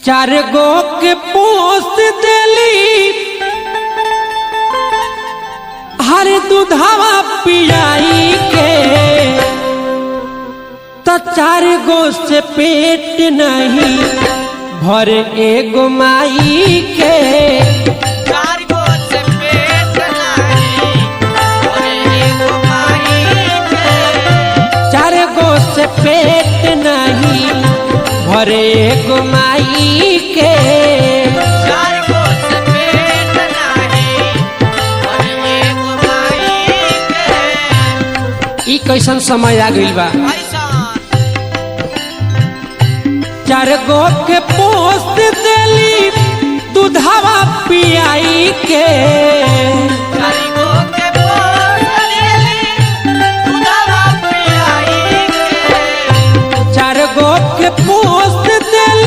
चार गो के पोस देली हर दूधावा पियाई के तो चार गो से पेट नहीं भर एगो माई के चार गो से पेट नहीं भर एगो माई के चार गो से पेट नहीं भर एगो माई के चार गो से पेट नहीं भर एगो माई के ई कैसन समय आ गइल बा। ऐसा चार गो के पोस देली दूधावा पियाई के चार गो के पोस देली दूधावा पियाई के चार गो के पोस